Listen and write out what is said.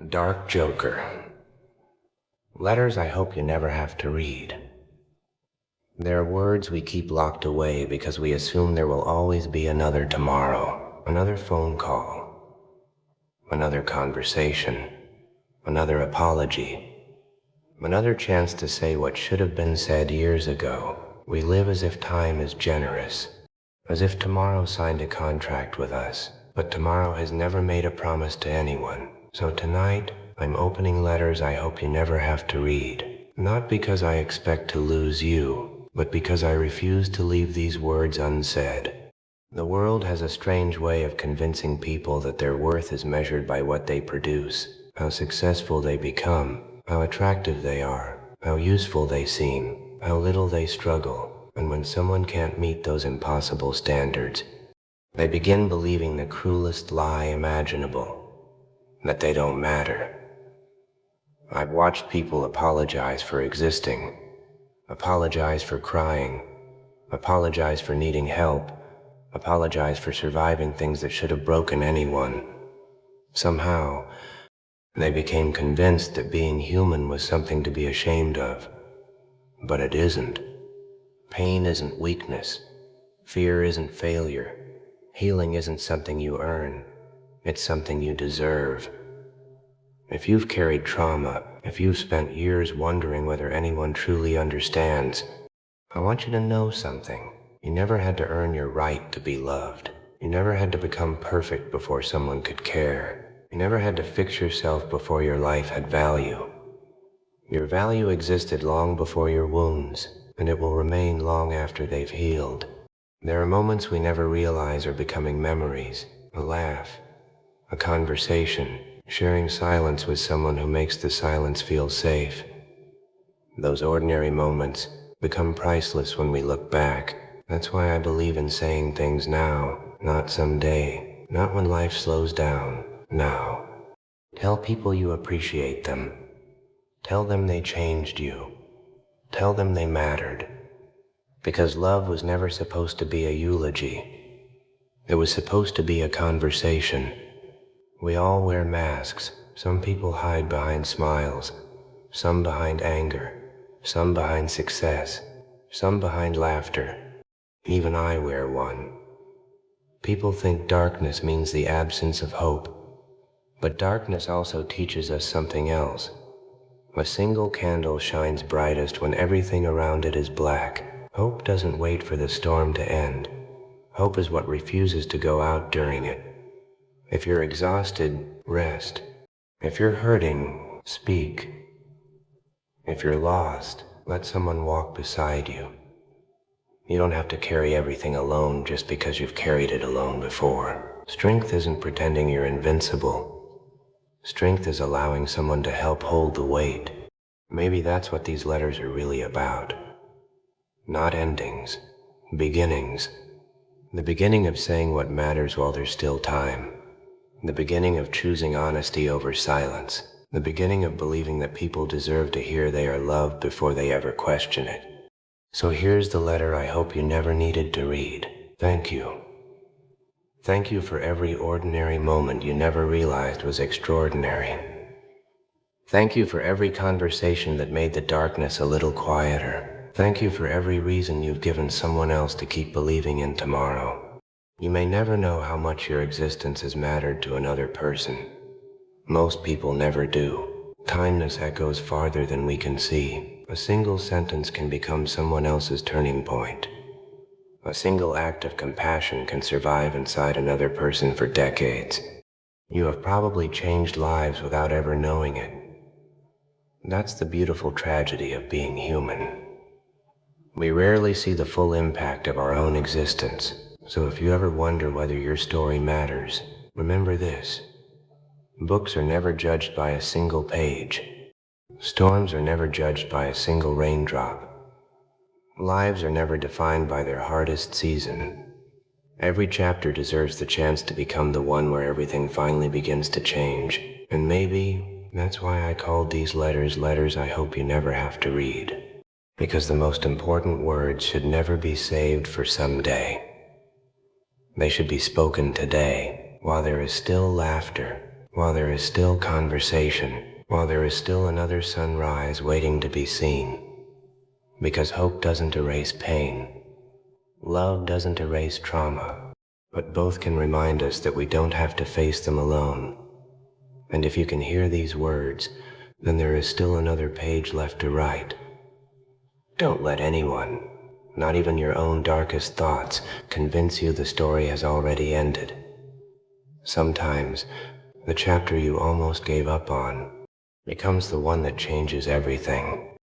Dark Joker. Letters I hope you never have to read. They're words we keep locked away because we assume there will always be another tomorrow, another phone call, another conversation, another apology, another chance to say what should have been said years ago. We live as if time is generous, as if tomorrow signed a contract with us, but tomorrow has never made a promise to anyone. So tonight, I'm opening letters I hope you never have to read. Not because I expect to lose you, but because I refuse to leave these words unsaid. The world has a strange way of convincing people that their worth is measured by what they produce, how successful they become, how attractive they are, how useful they seem, how little they struggle. And when someone can't meet those impossible standards, they begin believing the cruelest lie imaginable, that they don't matter. I've watched people apologize for existing, apologize for crying, apologize for needing help, apologize for surviving things that should have broken anyone. Somehow, they became convinced that being human was something to be ashamed of. But it isn't. Pain isn't weakness. Fear isn't failure. Healing isn't something you earn. It's something you deserve. If you've carried trauma, if you've spent years wondering whether anyone truly understands, I want you to know something. You never had to earn your right to be loved. You never had to become perfect before someone could care. You never had to fix yourself before your life had value. Your value existed long before your wounds, and it will remain long after they've healed. There are moments we never realize are becoming memories, a laugh, a conversation, sharing silence with someone who makes the silence feel safe. Those ordinary moments become priceless when we look back. That's why I believe in saying things now, not someday, not when life slows down, now. Tell people you appreciate them. Tell them they changed you. Tell them they mattered. Because love was never supposed to be a eulogy. It was supposed to be a conversation. We all wear masks. Some people hide behind smiles, some behind anger, some behind success, some behind laughter. Even I wear one. People think darkness means the absence of hope, but darkness also teaches us something else. A single candle shines brightest when everything around it is black. Hope doesn't wait for the storm to end. Hope is what refuses to go out during it. If you're exhausted, rest. If you're hurting, speak. If you're lost, let someone walk beside you. You don't have to carry everything alone just because you've carried it alone before. Strength isn't pretending you're invincible. Strength is allowing someone to help hold the weight. Maybe that's what these letters are really about. Not endings, beginnings. The beginning of saying what matters while there's still time. The beginning of choosing honesty over silence. The beginning of believing that people deserve to hear they are loved before they ever question it. So here's the letter I hope you never needed to read. Thank you. Thank you for every ordinary moment you never realized was extraordinary. Thank you for every conversation that made the darkness a little quieter. Thank you for every reason you've given someone else to keep believing in tomorrow. You may never know how much your existence has mattered to another person. Most people never do. Kindness echoes farther than we can see. A single sentence can become someone else's turning point. A single act of compassion can survive inside another person for decades. You have probably changed lives without ever knowing it. That's the beautiful tragedy of being human. We rarely see the full impact of our own existence. So if you ever wonder whether your story matters, remember this. Books are never judged by a single page. Storms are never judged by a single raindrop. Lives are never defined by their hardest season. Every chapter deserves the chance to become the one where everything finally begins to change. And maybe that's why I called these letters letters I hope you never have to read. Because the most important words should never be saved for someday. They should be spoken today, while there is still laughter, while there is still conversation, while there is still another sunrise waiting to be seen. Because hope doesn't erase pain. Love doesn't erase trauma, but both can remind us that we don't have to face them alone. And if you can hear these words, then there is still another page left to write. Don't let anyone, not even your own darkest thoughts, convince you the story has already ended. Sometimes, the chapter you almost gave up on becomes the one that changes everything.